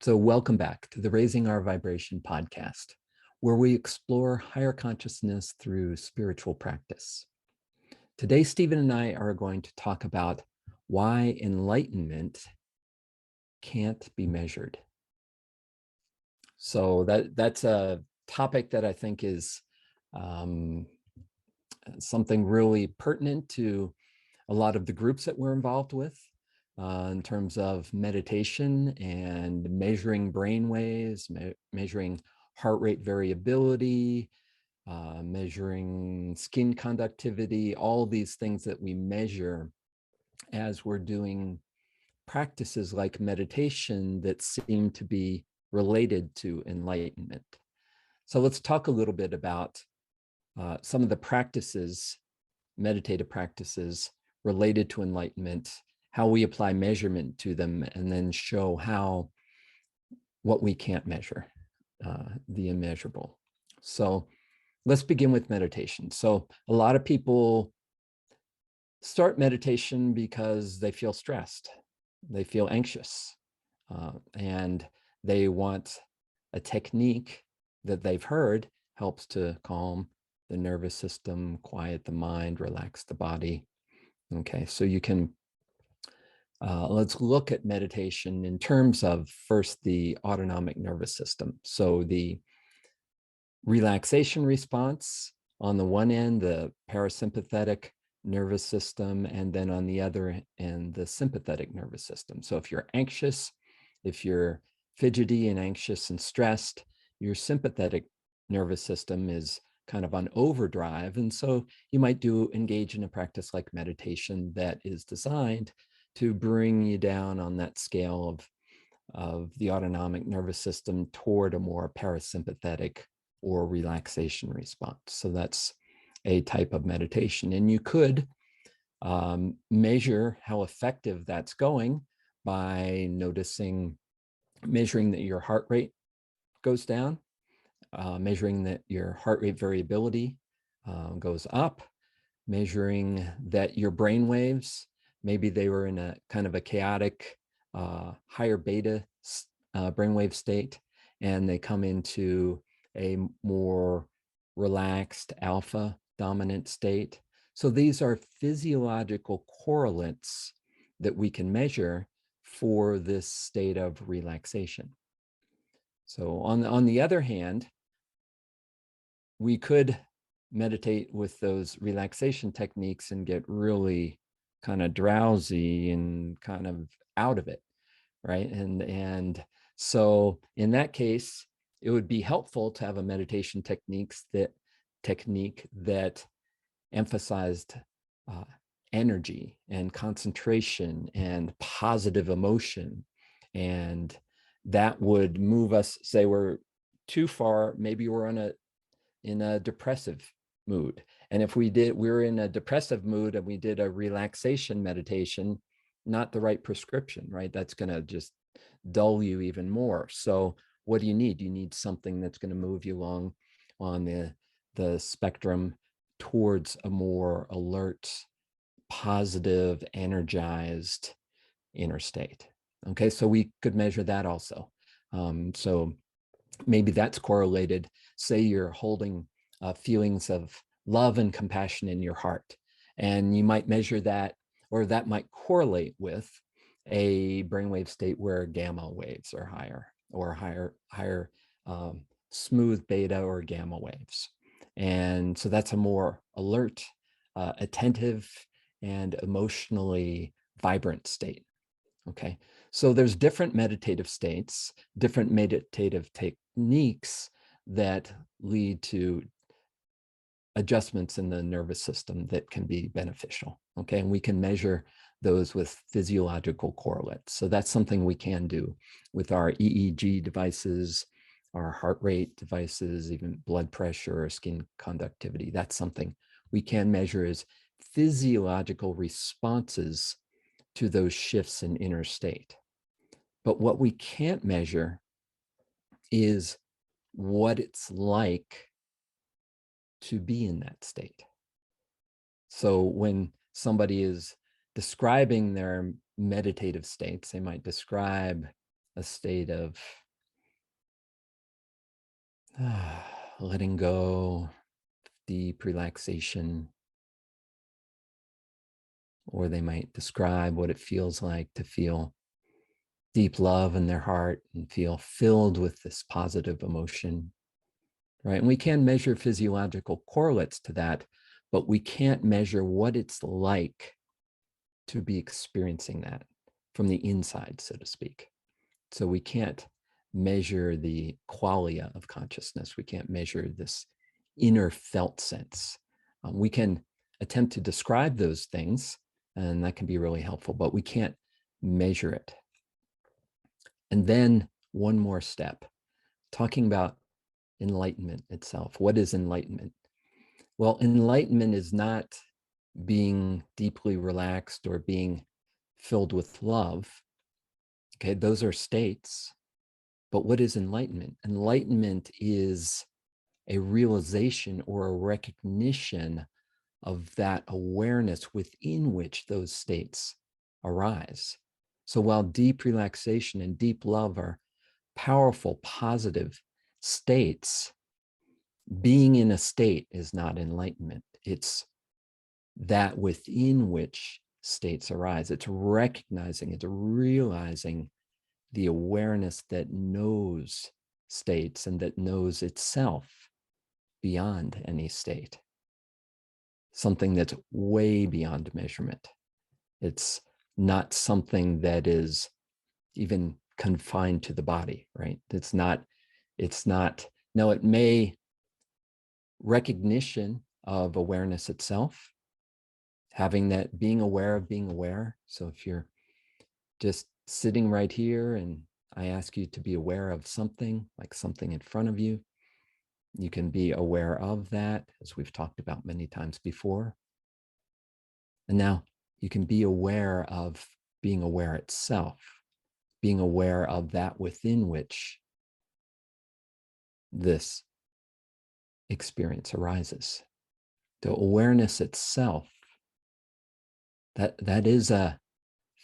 So welcome back to the Raising Our Vibration podcast, where we explore higher consciousness through spiritual practice. Today, Stephen and I are going to talk about why enlightenment can't be measured. So that's a topic that I think is something really pertinent to a lot of the groups that we're involved with. In terms of meditation and measuring brain waves, measuring heart rate variability, measuring skin conductivity, all these things that we measure as we're doing practices like meditation that seem to be related to enlightenment. So let's talk a little bit about some of the practices, meditative practices related to enlightenment, how we apply measurement to them, and then show how what we can't measure, the immeasurable. So let's begin with meditation. So a lot of people start meditation because they feel stressed, they feel anxious, and they want a technique that they've heard helps to calm the nervous system, quiet the mind, relax the body. Okay, so you can let's look at meditation in terms of first the autonomic nervous system. So the relaxation response on the one end, the parasympathetic nervous system, and then on the other end, the sympathetic nervous system. So if you're anxious, if you're fidgety and anxious and stressed, your sympathetic nervous system is kind of on overdrive. And so you might engage in a practice like meditation that is designed to bring you down on that scale of the autonomic nervous system toward a more parasympathetic or relaxation response. So that's a type of meditation. And you could measure how effective that's going by measuring that your heart rate goes down, measuring that your heart rate variability goes up, measuring that your brain waves, maybe they were in a kind of a chaotic, higher beta brainwave state, and they come into a more relaxed alpha dominant state. So these are physiological correlates that we can measure for this state of relaxation. So on the other hand, we could meditate with those relaxation techniques and get really kind of drowsy and kind of out of it, right? And so in that case, it would be helpful to have a meditation technique that emphasized energy and concentration and positive emotion, and that would move us. Say we're too far, maybe we're in a depressive mood, and if we're in a depressive mood and we did a relaxation meditation, not the right prescription, right? That's going to just dull you even more. So what do you need? You need something that's going to move you along on the spectrum towards a more alert, positive, energized inner state. Okay, so we could measure that also. So maybe that's correlated. Say you're holding feelings of love and compassion in your heart, and you might measure that, or that might correlate with a brainwave state where gamma waves are higher, or higher smooth beta or gamma waves. And so that's a more alert, attentive, and emotionally vibrant state. Okay, so there's different meditative states, different meditative techniques that lead to adjustments in the nervous system that can be beneficial. Okay, and we can measure those with physiological correlates. So that's something we can do with our EEG devices, our heart rate devices, even blood pressure or skin conductivity. That's something we can measure as physiological responses to those shifts in inner state. But what we can't measure is what it's like to be in that state. So when somebody is describing their meditative states, they might describe a state of letting go, deep relaxation, or they might describe what it feels like to feel deep love in their heart and feel filled with this positive emotion, right? And we can measure physiological correlates to that, but we can't measure what it's like to be experiencing that from the inside, so to speak. So we can't measure the qualia of consciousness. We can't measure this inner felt sense. We can attempt to describe those things, and that can be really helpful, but we can't measure it. And then one more step, talking about enlightenment itself. What is enlightenment? Well, enlightenment is not being deeply relaxed or being filled with love. Okay, those are states. But what is enlightenment? Enlightenment is a realization or a recognition of that awareness within which those states arise. So while deep relaxation and deep love are powerful, positive states, being in a state is not enlightenment. It's that within which states arise. It's recognizing, it's realizing the awareness that knows states and that knows itself beyond any state. Something that's way beyond measurement. It's not something that is even confined to the body, right? No, it may recognition of awareness itself, having that being aware of being aware. So if you're just sitting right here and I ask you to be aware of something, like something in front of you, you can be aware of that, as we've talked about many times before. And now you can be aware of being aware itself, being aware of that within which this experience arises. The awareness itself, that is a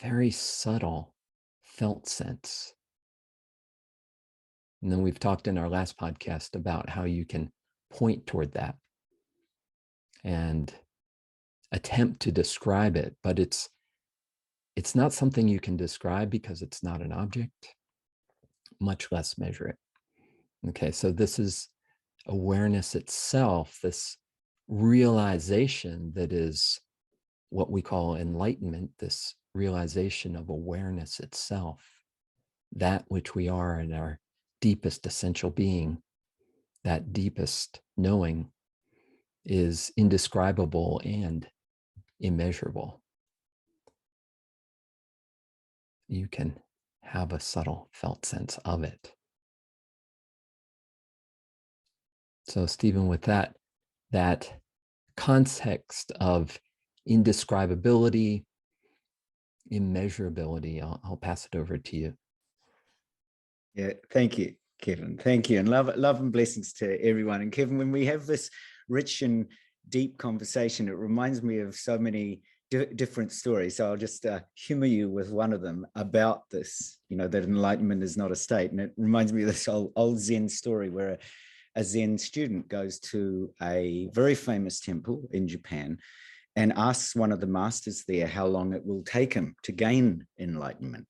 very subtle felt sense. And then we've talked in our last podcast about how you can point toward that and attempt to describe it, but it's not something you can describe because it's not an object, much less measure it. Okay, so this is awareness itself, this realization that is what we call enlightenment, this realization of awareness itself, that which we are in our deepest essential being, that deepest knowing is indescribable and immeasurable. You can have a subtle felt sense of it. So Stephen, with that context of indescribability, immeasurability, I'll pass it over to you. Yeah, thank you, Kevin. Thank you. And love and blessings to everyone. And Kevin, when we have this rich and deep conversation, it reminds me of so many different stories. So I'll just humor you with one of them about this, that enlightenment is not a state. And it reminds me of this old Zen story where a Zen student goes to a very famous temple in Japan and asks one of the masters there how long it will take him to gain enlightenment.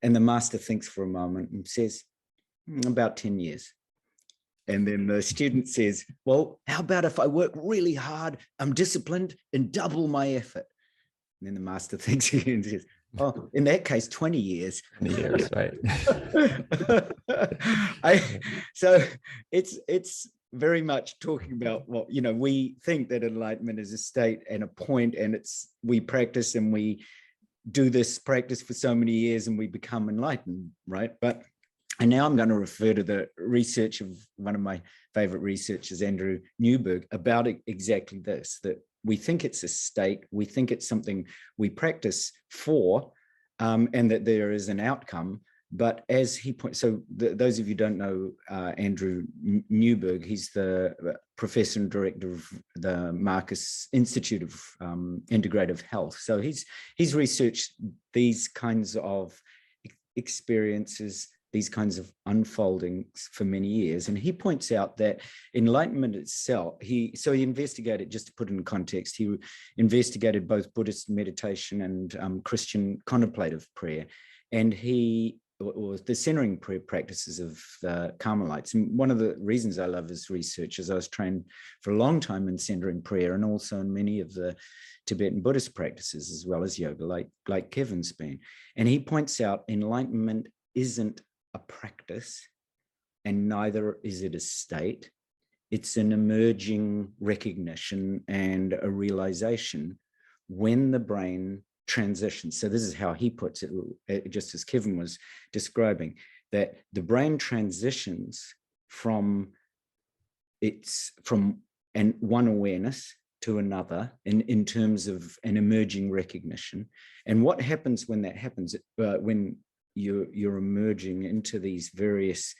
And the master thinks for a moment and says, about 10 years. And then the student says, well, how about if I work really hard, I'm disciplined, and double my effort? And then the master thinks again and says, oh, in that case, 20 years. 20 years, right. So it's very much talking about what, we think that enlightenment is a state and a point, and we practice and we do this practice for so many years and we become enlightened, right? And now I'm going to refer to the research of one of my favorite researchers, Andrew Newberg, about exactly this, that we think it's a state, we think it's something we practice for, and that there is an outcome. But as he points, so those of you who don't know Andrew Newberg, he's the professor and director of the Marcus Institute of Integrative Health. So he's researched these kinds of experiences these kinds of unfoldings for many years. And he points out that enlightenment itself, he investigated, just to put it in context, he investigated both Buddhist meditation and Christian contemplative prayer. And or the centering prayer practices of the Carmelites. And one of the reasons I love his research is I was trained for a long time in centering prayer and also in many of the Tibetan Buddhist practices, as well as yoga, like Kevin's been. And he points out enlightenment isn't a practice, and neither is it a state. It's an emerging recognition and a realization when the brain transitions. So this is how he puts it, just as Kevin was describing, that the brain transitions from one awareness to another in terms of an emerging recognition. And what happens when that happens, when you're emerging into these various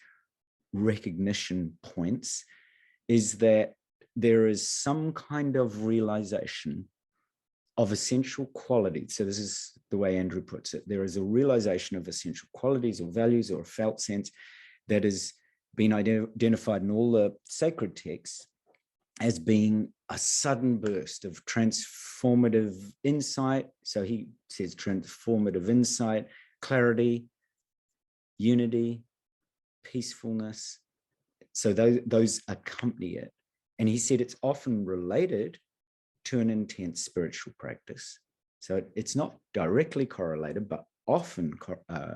recognition points, is that there is some kind of realization of essential qualities. So this is the way Andrew puts it. There is a realization of essential qualities or values or a felt sense that has been identified in all the sacred texts as being a sudden burst of transformative insight. So he says transformative insight, clarity, unity, peacefulness. So those accompany it. And he said it's often related to an intense spiritual practice. So it's not directly correlated, but often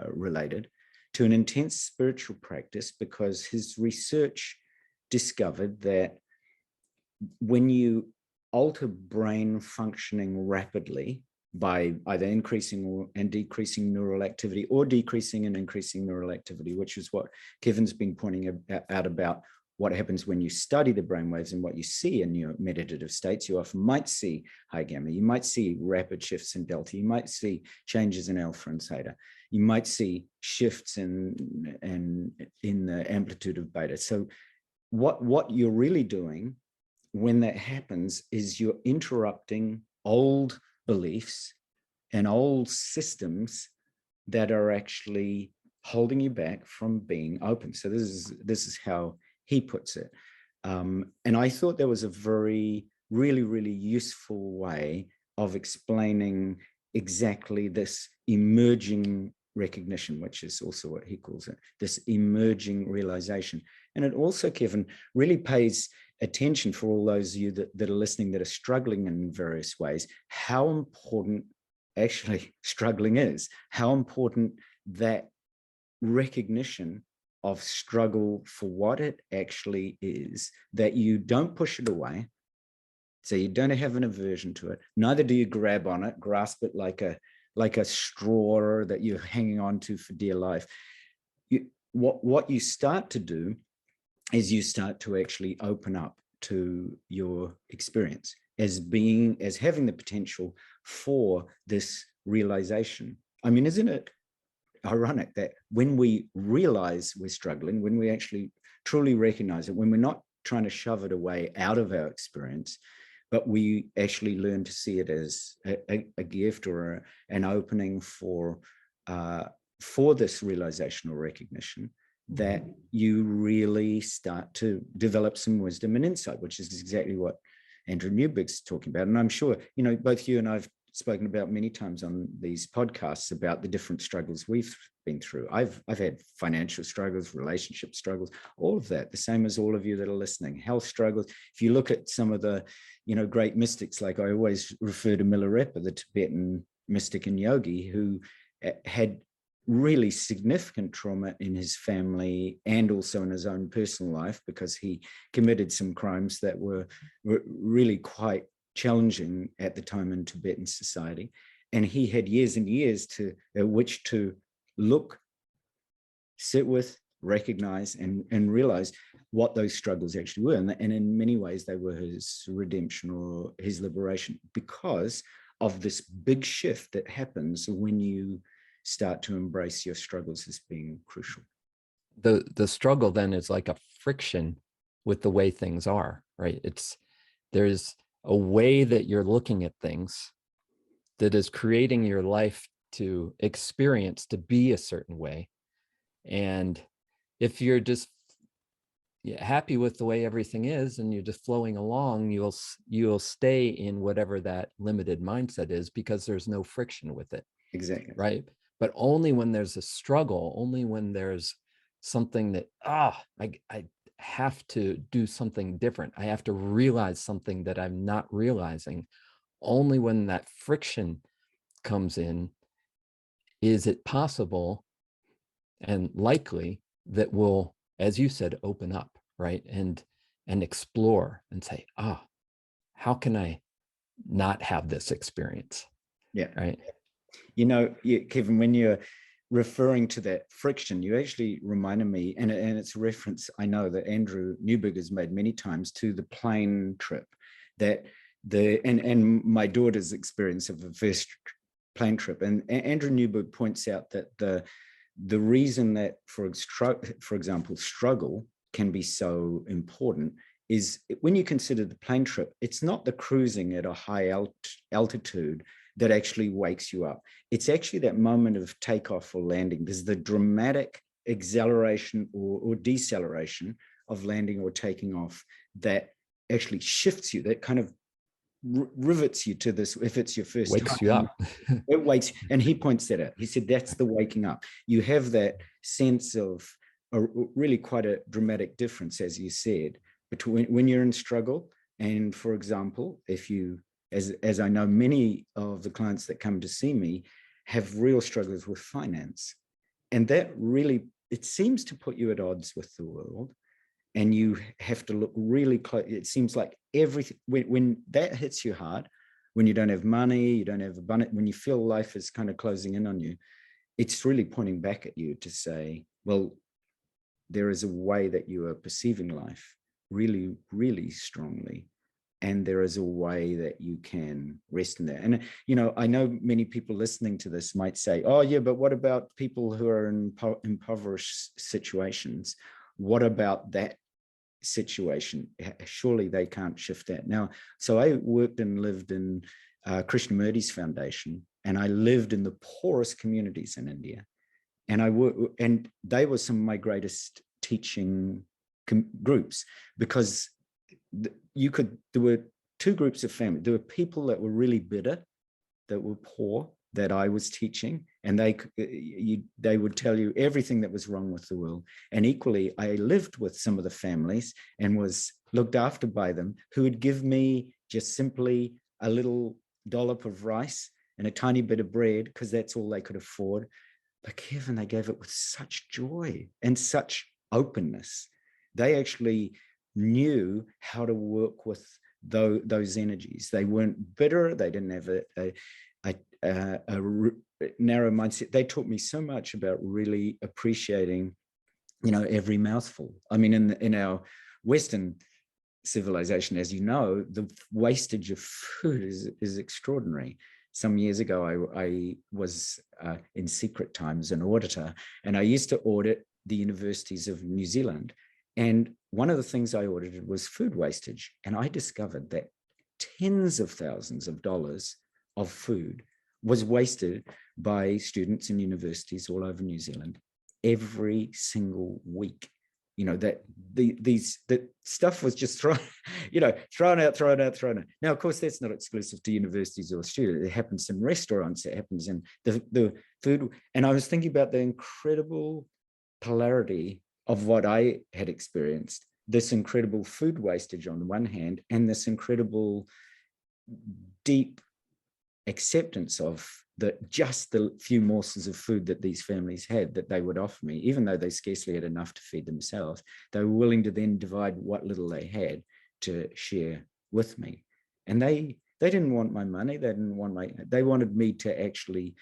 related to an intense spiritual practice, because his research discovered that when you alter brain functioning rapidly by either increasing and decreasing neural activity, or decreasing and increasing neural activity, which is what Kevin's been pointing out about what happens when you study the brainwaves and what you see in your meditative states. You often might see high gamma, you might see rapid shifts in delta, you might see changes in alpha and theta, you might see shifts in the amplitude of beta. So what you're really doing when that happens is you're interrupting old beliefs and old systems that are actually holding you back from being open. So this is how he puts it. And I thought there was a really, really useful way of explaining exactly this emerging recognition, which is also what he calls it, this emerging realization. And it also, Kevin, really pays attention for all those of you that are listening that are struggling in various ways, how important actually struggling is, how important that recognition of struggle for what it actually is, that you don't push it away. So you don't have an aversion to it. Neither do you grab on it, grasp it like a straw that you're hanging on to for dear life. What you start to do is you start to actually open up to your experience as having the potential for this realization. I mean, isn't it ironic that when we realize we're struggling, when we actually truly recognize it, when we're not trying to shove it away out of our experience, but we actually learn to see it as a gift or an opening for this realization or recognition, that you really start to develop some wisdom and insight, which is exactly what Andrew Newberg's talking about. And I'm sure, both you and I've spoken about many times on these podcasts about the different struggles we've been through. I've had financial struggles, relationship struggles, all of that, the same as all of you that are listening, health struggles. If you look at some of the, great mystics, like I always refer to Milarepa, the Tibetan mystic and yogi, who had really significant trauma in his family and also in his own personal life, because he committed some crimes that were really quite challenging at the time in Tibetan society. And he had years and years at which to look, sit with, recognize, and realize what those struggles actually were. And in many ways, they were his redemption or his liberation, because of this big shift that happens when you start to embrace your struggles as being crucial. The struggle then is like a friction with the way things are, right? There's a way that you're looking at things that is creating your life to experience to be a certain way. And if you're just happy with the way everything is and you're just flowing along, you'll stay in whatever that limited mindset is, because there's no friction with it. Exactly. Right. But only when there's a struggle, only when there's something that, I have to do something different, I have to realize something that I'm not realizing, only when that friction comes in is it possible and likely that we'll, as you said, open up, right? And explore and say, how can I not have this experience? Yeah. Right. You know, Kevin, when you're referring to that friction, you actually reminded me, and it's a reference I know that Andrew Newberg has made many times, to the plane trip, that and my daughter's experience of the first plane trip. And Andrew Newberg points out that the reason that, for example, struggle can be so important is when you consider the plane trip, it's not the cruising at a high altitude that actually wakes you up. It's actually that moment of takeoff or landing. There's the dramatic acceleration or deceleration of landing or taking off that actually shifts you, that kind of rivets you to this. If it's your first wakes time, you up. it wakes. And he points that out. He said that's the waking up. You have that sense of really quite a dramatic difference, as you said, between when you're in struggle. And for example, if you, as I know, many of the clients that come to see me have real struggles with finance. And that really, it seems to put you at odds with the world. And you have to look really close. It seems like everything, when that hits you hard, when you don't have money, you don't have abundance, when you feel life is kind of closing in on you, it's really pointing back at you to say, well, there is a way that you are perceiving life really, really strongly. And there is a way that you can rest in that. And, you know, I know many people listening to this might say, oh, yeah, but what about people who are in impoverished situations? What about that situation? Surely they can't shift that. Now, so I worked and lived in Krishnamurti's foundation, and I lived in the poorest communities in India. And they were some of my greatest teaching groups, because there were two groups of family. There were people that were really bitter, that were poor, that I was teaching, and they would tell you everything that was wrong with the world. And equally, I lived with some of the families and was looked after by them, who would give me just simply a little dollop of rice and a tiny bit of bread, because that's all they could afford. But Kevin, they gave it with such joy and such openness. They actually knew how to work with those energies. They weren't bitter. They didn't have a narrow mindset. They taught me so much about really appreciating, you know, every mouthful. I mean, in our Western civilization, as you know, the wastage of food is extraordinary. Some years ago, I was in secret times an auditor, and I used to audit the universities of New Zealand. And one of the things I audited was food wastage. And I discovered that tens of thousands of dollars of food was wasted by students in universities all over New Zealand every single week. You know, that the stuff was just thrown out. Now, of course, that's not exclusive to universities or students. It happens in restaurants. It happens in the food. And I was thinking about the incredible polarity of what I had experienced, this incredible food wastage on the one hand, and this incredible deep acceptance of just the few morsels of food that these families had that they would offer me, even though they scarcely had enough to feed themselves. They were willing to then divide what little they had to share with me. And they didn't want my money. They wanted me to actually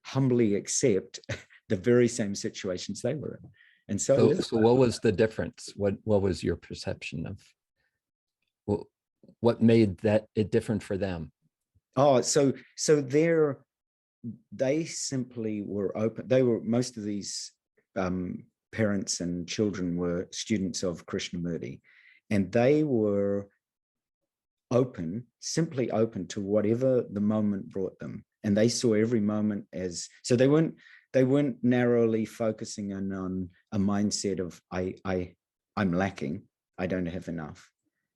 humbly accept the very same situations they were in. And so what was the difference? What was your perception of what made it different for them? Oh, so they simply were open. Most of these parents and children were students of Krishnamurti, and they were open, simply open to whatever the moment brought them. And they saw every moment as, so they weren't narrowly focusing on a mindset of I'm lacking, I don't have enough.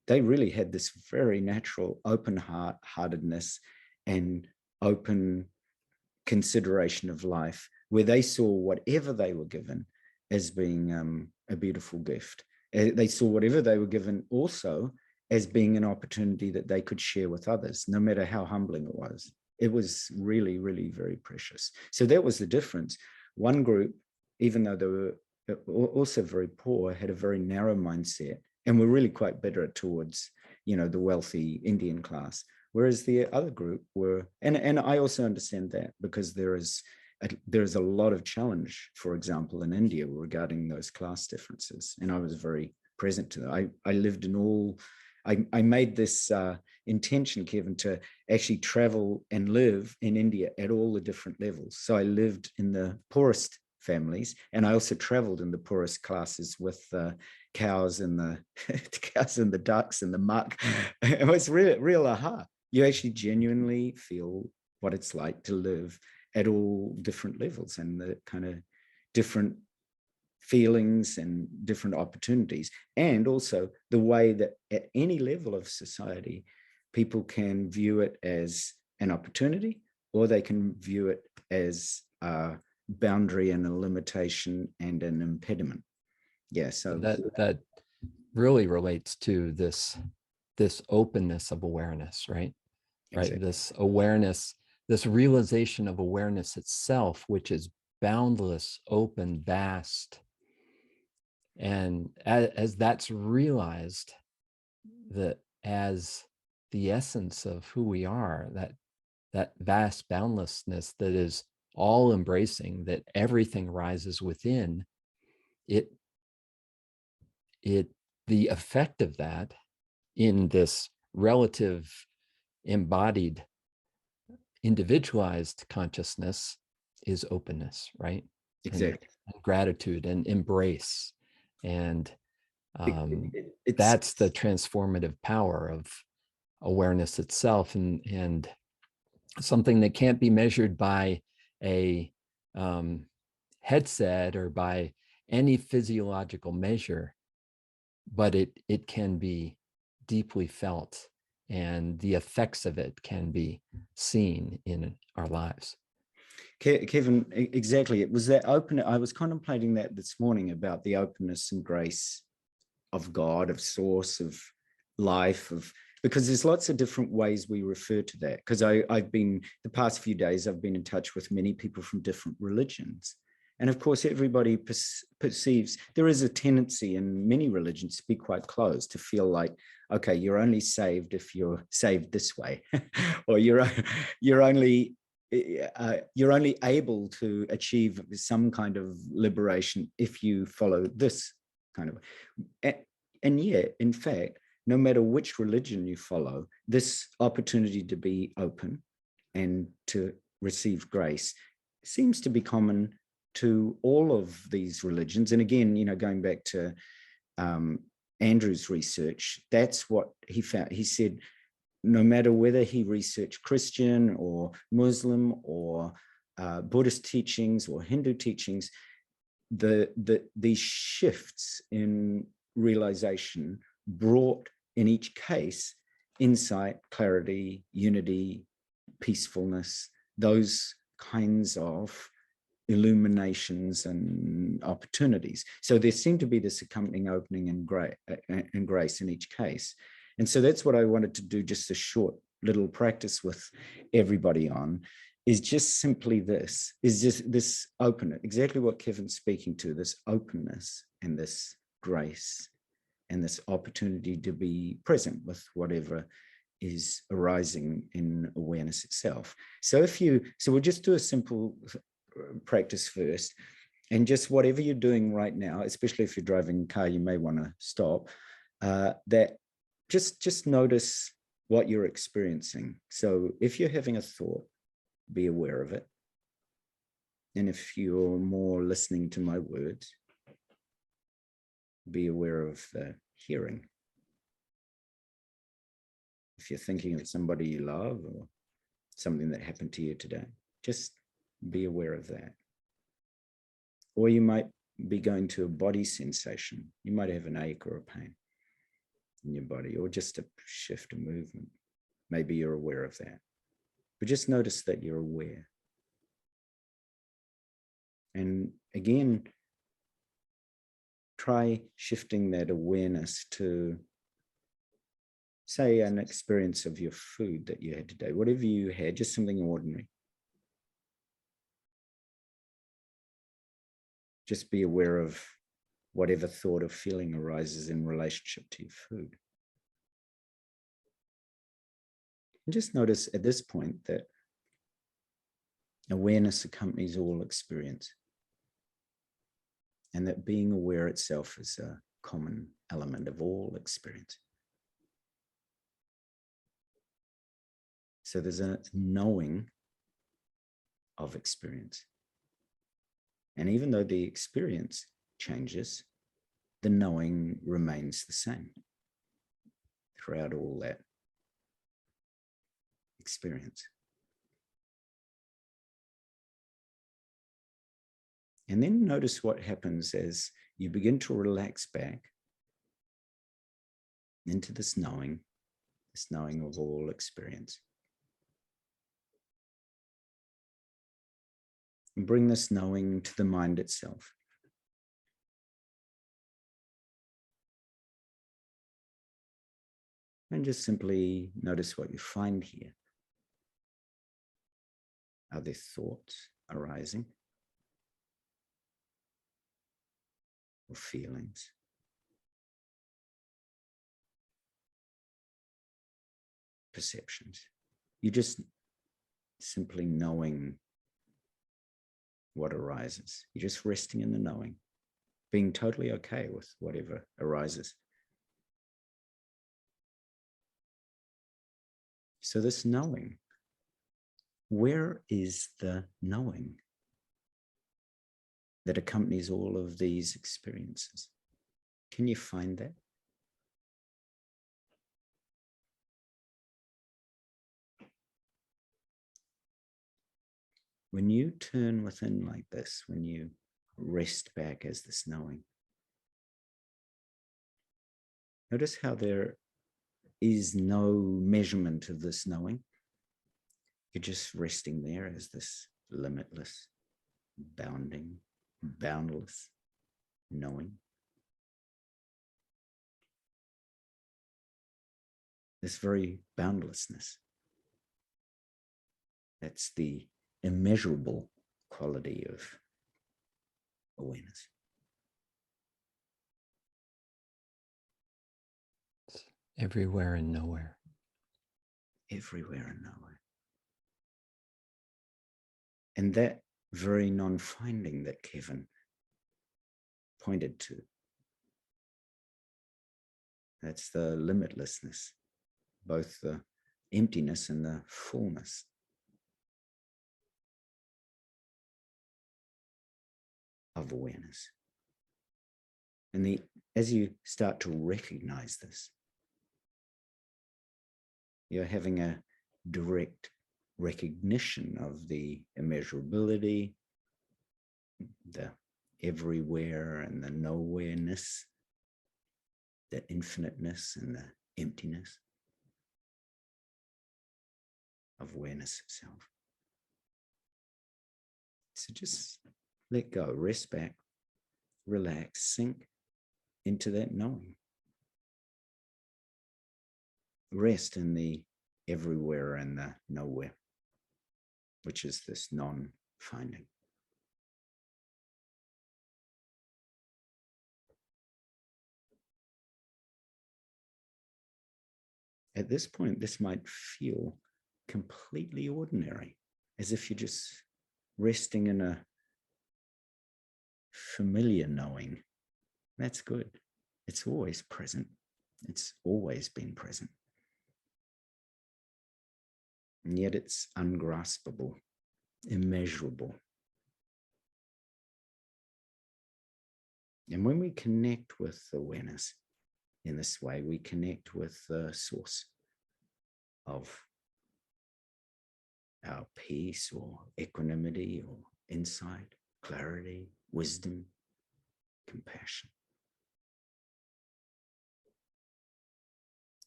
They really had this very natural open heartedness and open consideration of life, where they saw whatever they were given as being a beautiful gift. They saw whatever they were given also as being an opportunity that they could share with others, no matter how humbling it was. It was really, really very precious. So that was the difference. One group, even though they were also very poor, had a very narrow mindset and were really quite bitter towards, the wealthy Indian class. Whereas the other group were, and I also understand that, because there is a lot of challenge, for example, in India regarding those class differences. And I was very present to that. I lived in all, I made this intention, Kevin, to actually travel and live in India at all the different levels. So I lived in the poorest families, and I also traveled in the poorest classes with cows and the cows and the ducks and the muck. It was real aha. You actually genuinely feel what it's like to live at all different levels and the kind of different feelings and different opportunities, and also the way that at any level of society, people can view it as an opportunity, or they can view it as a boundary and a limitation and an impediment. Yeah, so that really relates to this openness of awareness, right? Right. Exactly. This awareness, this realization of awareness itself, which is boundless, open, vast. And as that's realized, that as the essence of who we are, that vast boundlessness that is all embracing, that everything rises within it, the effect of that in this relative embodied individualized consciousness is openness, right? Exactly. And gratitude and embrace. And It's that's the transformative power of awareness itself, and something that can't be measured by a headset or by any physiological measure, but it can be deeply felt, and the effects of it can be seen in our lives. Kevin, exactly. It was that open. I was contemplating that this morning about the openness and grace of God, of source, of life, because there's lots of different ways we refer to that. Because I've been, the past few days, I've been in touch with many people from different religions. And of course, everybody perceives, there is a tendency in many religions to be quite closed, to feel like, okay, you're only saved if you're saved this way, or you're only able to achieve some kind of liberation if you follow this kind of. And yet, in fact, no matter which religion you follow, this opportunity to be open and to receive grace seems to be common to all of these religions. And again, going back to Andrew's research, that's what he found. He said, no matter whether he researched Christian or Muslim or Buddhist teachings or Hindu teachings, these shifts in realization brought in each case insight, clarity, unity, peacefulness, those kinds of illuminations and opportunities. So there seemed to be this accompanying opening and grace in each case. And so that's what I wanted to do, just a short little practice with everybody on, is just simply this, is just this openness, exactly what Kevin's speaking to, this openness and this grace and this opportunity to be present with whatever is arising in awareness itself. So we'll just do a simple practice first, and just whatever you're doing right now, especially if you're driving a car, you may want to stop, that just notice what you're experiencing. So if you're having a thought, be aware of it. And if you're more listening to my words, be aware of the hearing. If if you're thinking of somebody you love or something that happened to you today, just be aware of that. Or you might be going to a body sensation. You might have an ache or a pain in your body, or just a shift of movement. Maybe you're aware of that. But just notice that you're aware. And again, try shifting that awareness to, say, an experience of your food that you had today. Whatever you had, just something ordinary. Just be aware of whatever thought or feeling arises in relationship to your food. And just notice at this point that awareness accompanies all experience, and that being aware itself is a common element of all experience. So there's a knowing of experience. And even though the experience changes, the knowing remains the same throughout all that experience. And then notice what happens as you begin to relax back into this knowing of all experience. And bring this knowing to the mind itself. And just simply notice what you find here. Are there thoughts arising? Or feelings? Perceptions? You're just simply knowing what arises. You're just resting in the knowing, being totally okay with whatever arises. So this knowing, where is the knowing that accompanies all of these experiences? Can you find that? When you turn within like this, when you rest back as this knowing, notice how there is no measurement of this knowing. You're just resting there as this limitless, boundless knowing. This very boundlessness. That's the immeasurable quality of awareness. It's everywhere and nowhere. Everywhere and nowhere. And that very non-finding that Kevin pointed to, that's the limitlessness, both the emptiness and the fullness of awareness. And as you start to recognize this, you're having a direct recognition of the immeasurability, the everywhere and the nowhereness, the infiniteness and the emptiness of awareness itself. So just let go, rest back, relax, sink into that knowing. Rest in the everywhere and the nowhere, which is this non-finding. At this point, this might feel completely ordinary, as if you're just resting in a familiar knowing. That's good. It's always present. It's always been present. And yet it's ungraspable, immeasurable. And when we connect with awareness in this way, we connect with the source. of our peace or equanimity or insight, clarity, wisdom, compassion.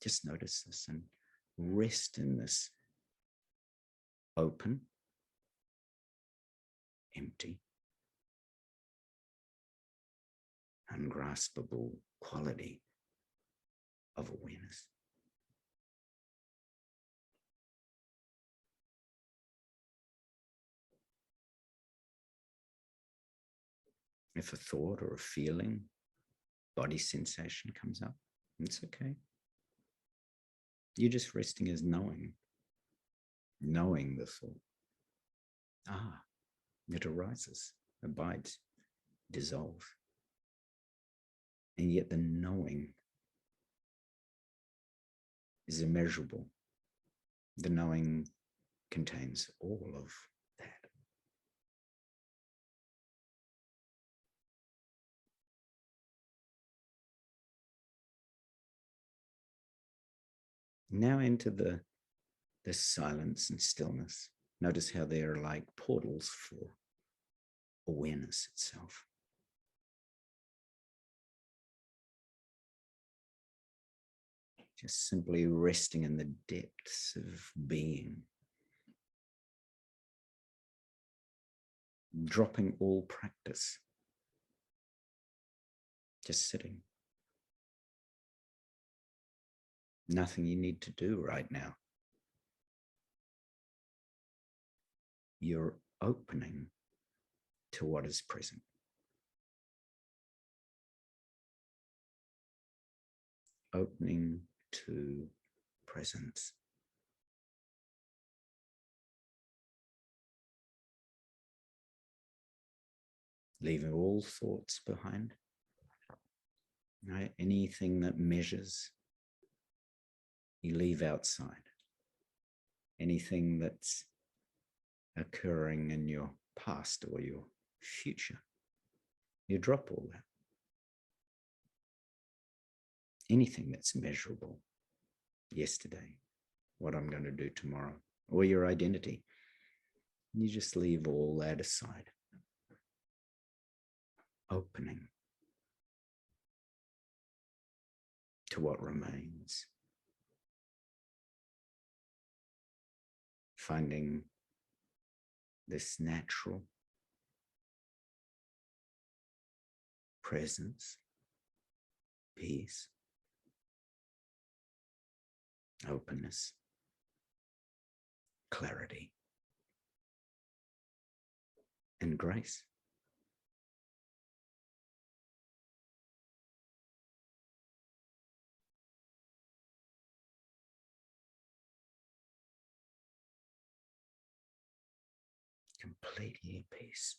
Just notice this and rest in this open, empty, ungraspable quality of awareness. If a thought or a feeling, body sensation comes up, it's okay. You're just resting as knowing the thought. It arises, abides, dissolves. And yet the knowing is immeasurable. The knowing contains all of that. Now into the silence and stillness. Notice how they are like portals for awareness itself. Just simply resting in the depths of being. Dropping all practice. Just sitting. Nothing you need to do right now. You're opening to what is present. Opening to presence. Leaving all thoughts behind. Right? Anything that measures, you leave outside. Anything that's occurring in your past or your future, you drop all that. Anything that's measurable, yesterday, what I'm going to do tomorrow, or your identity, you just leave all that aside. Opening to what remains. Finding this natural presence, peace, openness, clarity, and grace. Completely at peace.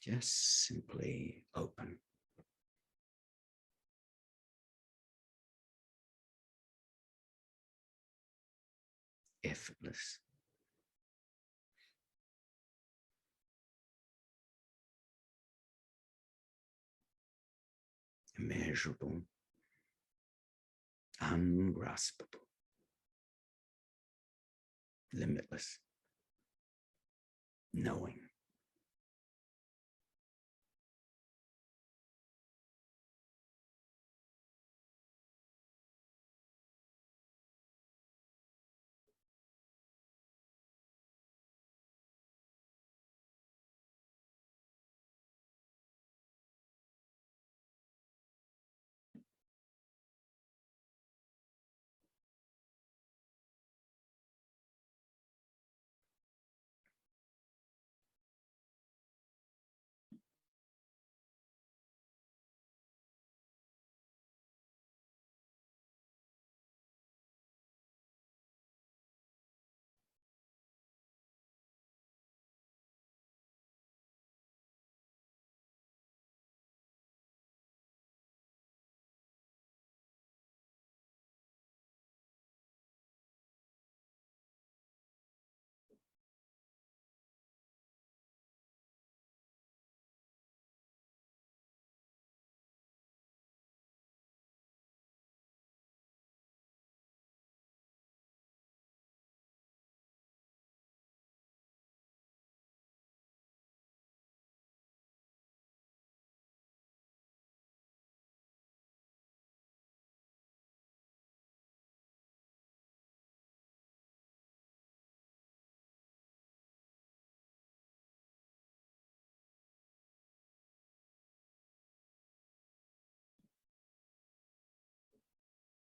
Just simply open. Effortless. Immeasurable. Ungraspable. Limitless. Knowing.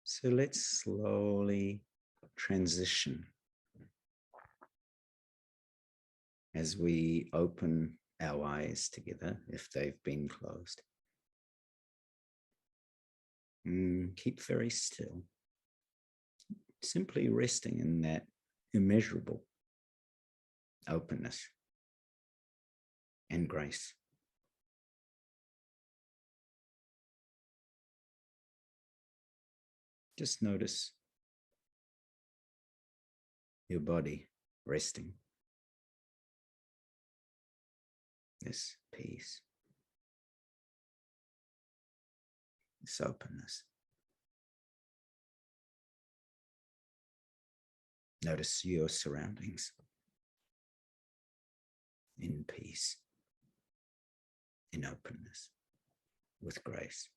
So let's slowly transition as we open our eyes together, if they've been closed. Keep very still, simply resting in that immeasurable openness and grace. Just notice your body resting. This peace, this openness. Notice your surroundings in peace, in openness, with grace.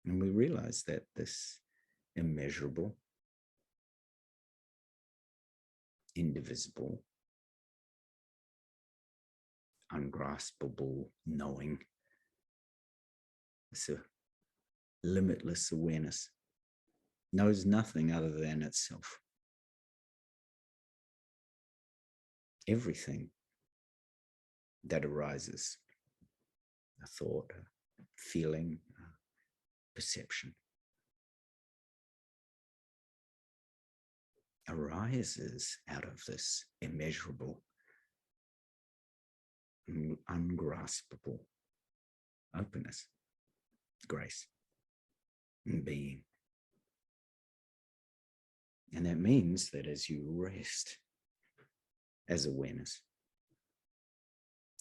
And we realize that this immeasurable, indivisible, ungraspable knowing, it's a limitless awareness, knows nothing other than itself. Everything that arises, a thought, a feeling, a perception, arises out of this immeasurable, ungraspable openness, grace, and being. And that means that as you rest as awareness,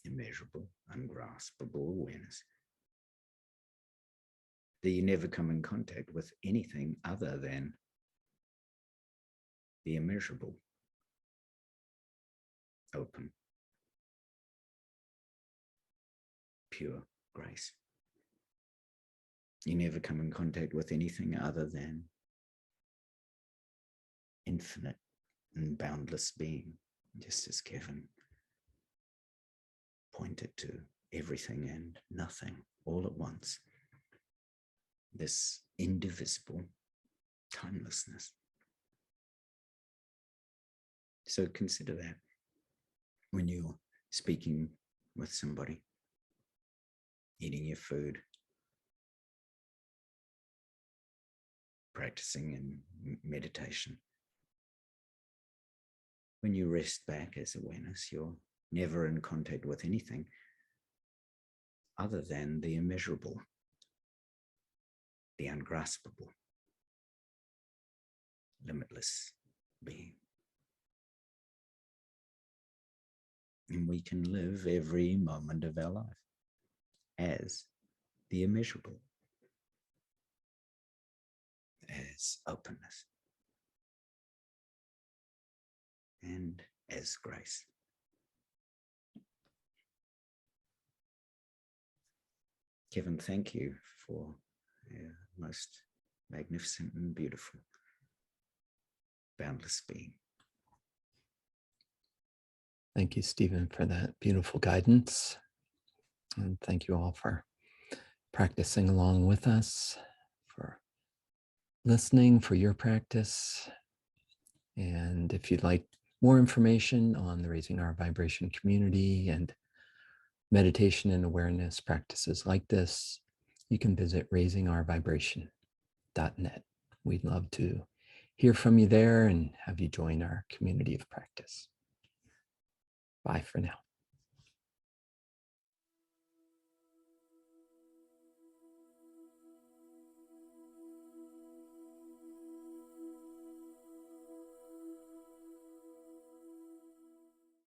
immeasurable, ungraspable awareness, that you never come in contact with anything other than the immeasurable, open, pure grace. You never come in contact with anything other than infinite and boundless being, just as Kevin pointed to everything and nothing all at once. This indivisible timelessness. So consider that when you're speaking with somebody, eating your food, practicing in meditation. When you rest back as awareness, you're never in contact with anything other than the immeasurable, the ungraspable, limitless being. And we can live every moment of our life as the immeasurable, as openness, and as grace. Kevin, thank you for your most magnificent and beautiful, boundless being. Thank you, Stephen, for that beautiful guidance. And thank you all for practicing along with us, for listening, for your practice. And if you'd like more information on the Raising Our Vibration community and meditation and awareness practices like this, you can visit raisingourvibration.net. We'd love to hear from you there and have you join our community of practice. Bye for now.